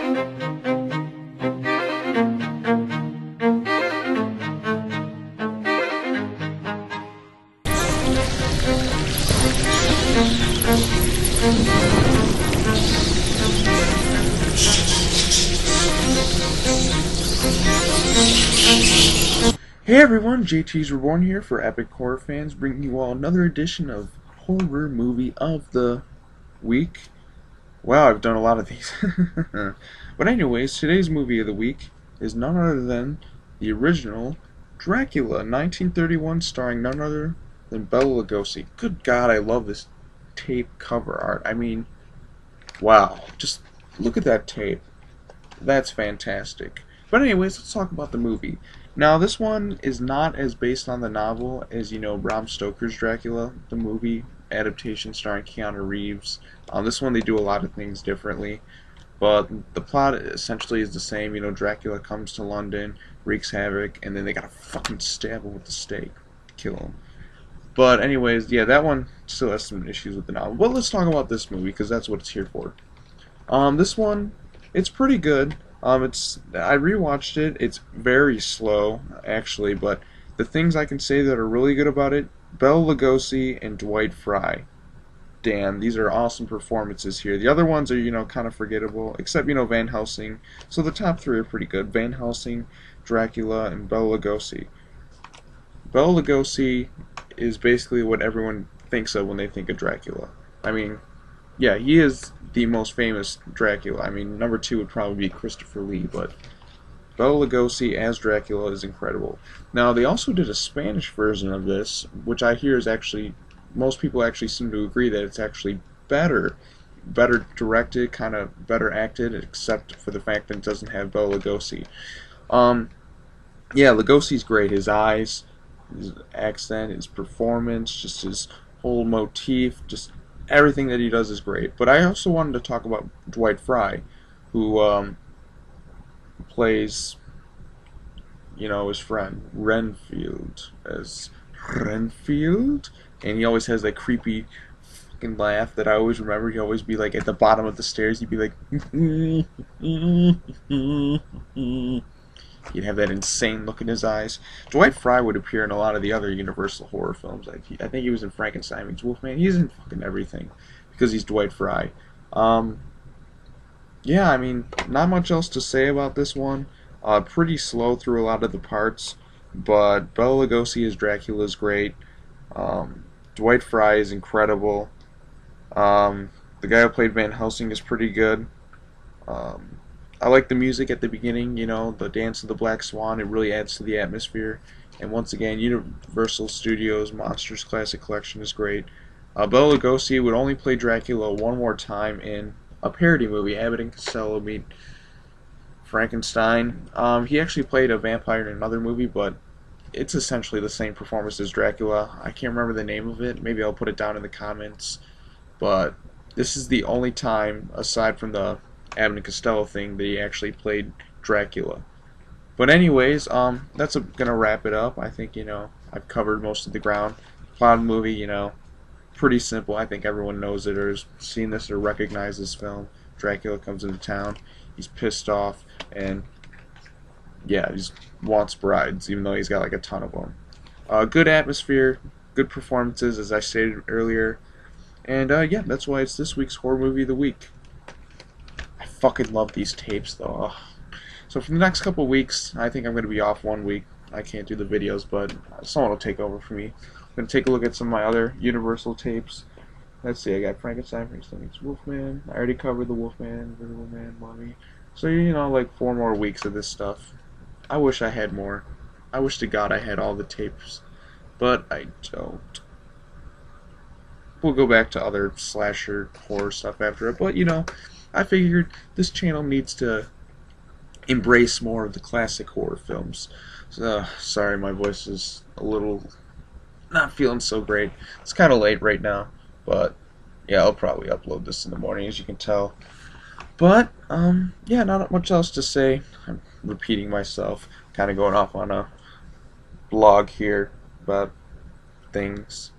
Hey everyone, JTISREBORN here for Epichorrorfans, bringing you all another edition of Horror Movie of the Week. Wow, I've done a lot of these. But anyways, today's movie of the week is none other than the original Dracula, 1931, starring none other than Bela Lugosi. Good God, I love this tape cover art. I mean, wow, just look at that tape. That's fantastic. But anyways, let's talk about the movie. Now, this one is not as based on the novel as, Bram Stoker's Dracula, the movie adaptation starring Keanu Reeves. This one, they do a lot of things differently, but the plot essentially is the same. Dracula comes to London, wreaks havoc, and then they gotta fucking stab him with the stake, kill him. But anyways, yeah, that one still has some issues with the novel. But let's talk about this movie, because that's what it's here for. This one, it's pretty good. I rewatched it. It's very slow, actually, but the things I can say that are really good about it, Bela Lugosi and Dwight Frye. Damn, these are awesome performances here. The other ones are, kind of forgettable, except, Van Helsing. So the top three are pretty good. Van Helsing, Dracula, and Bela Lugosi. Bela Lugosi is basically what everyone thinks of when they think of Dracula. I mean, yeah, he is the most famous Dracula. I mean, number two would probably be Christopher Lee, but Bela Lugosi as Dracula is incredible. Now, they also did a Spanish version of this, which I hear is actually, most people actually seem to agree that it's actually better directed, kind of better acted, except for the fact that it doesn't have Bela Lugosi. Yeah, Lugosi's great. His eyes, his accent, his performance, just his whole motif, just everything that he does is great. But I also wanted to talk about Dwight Frye, who plays, his friend Renfield as Renfield, and he always has that creepy fucking laugh that I always remember. He'd always be like at the bottom of the stairs. He'd be like, he'd have that insane look in his eyes. Dwight Frye would appear in a lot of the other Universal horror films. I think he was in Frankenstein meets Wolfman. He's in fucking everything because he's Dwight Frye. Yeah, I mean, not much else to say about this one. Pretty slow through a lot of the parts, but Bela Lugosi as Dracula is great. Dwight Frye is incredible. The guy who played Van Helsing is pretty good. I like the music at the beginning, the Dance of the Black Swan. It really adds to the atmosphere. And once again, Universal Studios Monsters Classic Collection is great. Bela Lugosi would only play Dracula one more time in a parody movie, Abbott and Costello Meet Frankenstein. He actually played a vampire in another movie, but it's essentially the same performance as Dracula. I can't remember the name of it. Maybe I'll put it down in the comments. But this is the only time, aside from the Abbott and Costello thing, that he actually played Dracula. But anyways, that's gonna wrap it up. I think, I've covered most of the ground. Plot of the movie, pretty simple. I think everyone knows it or has seen this or recognized this film. Dracula comes into town. He's pissed off, and yeah, he wants brides, even though he's got like a ton of them. Good atmosphere, good performances, as I stated earlier. And yeah, that's why it's this week's Horror Movie of the Week. I fucking love these tapes, though. Ugh. So for the next couple weeks, I think I'm going to be off 1 week. I can't do the videos, but someone will take over for me. I'm going to take a look at some of my other Universal tapes. Let's see, I got Frankenstein meets Wolfman. I already covered the Wolfman, the Wolfman, Mummy. So, like 4 more weeks of this stuff. I wish I had more. I wish to God I had all the tapes. But I don't. We'll go back to other slasher horror stuff after it. But, I figured this channel needs to embrace more of the classic horror films. So, sorry, my voice is a little not feeling so great. It's kind of late right now, but yeah, I'll probably upload this in the morning, as you can tell. But yeah, not much else to say. I'm repeating myself, kind of going off on a blog here about things.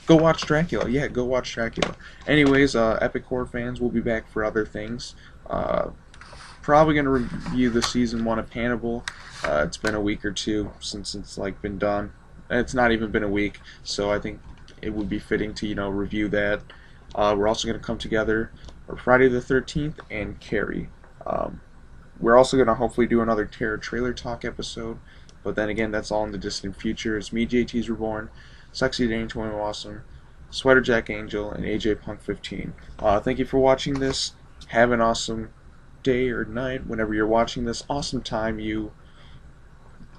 Go watch Dracula. Yeah, go watch Dracula. Anyways, Epic Horror fans will be back for other things. probably going to review the season 1 of Hannibal. It's been a week or two since it's like been done. It's not even been a week, so I think it would be fitting to review that. We're also going to come together for Friday the 13th and Carrie. We're also going to hopefully do another Terror Trailer Talk episode, but then again, that's all in the distant future. It's me, JTISREBORN, Sexy Dane 20 Awesome, Sweater Jack Angel, and AJ Punk 15. Thank you for watching this. Have an awesome day or night whenever you're watching this. Awesome time, you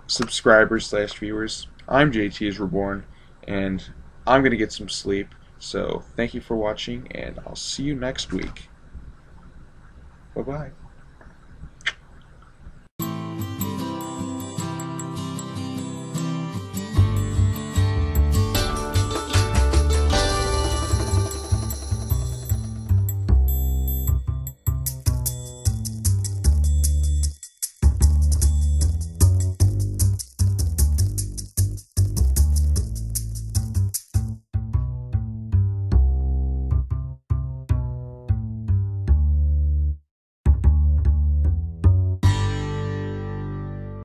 subscribers/viewers. I'm JTISREBORN, and I'm going to get some sleep. So thank you for watching, and I'll see you next week. Bye-bye.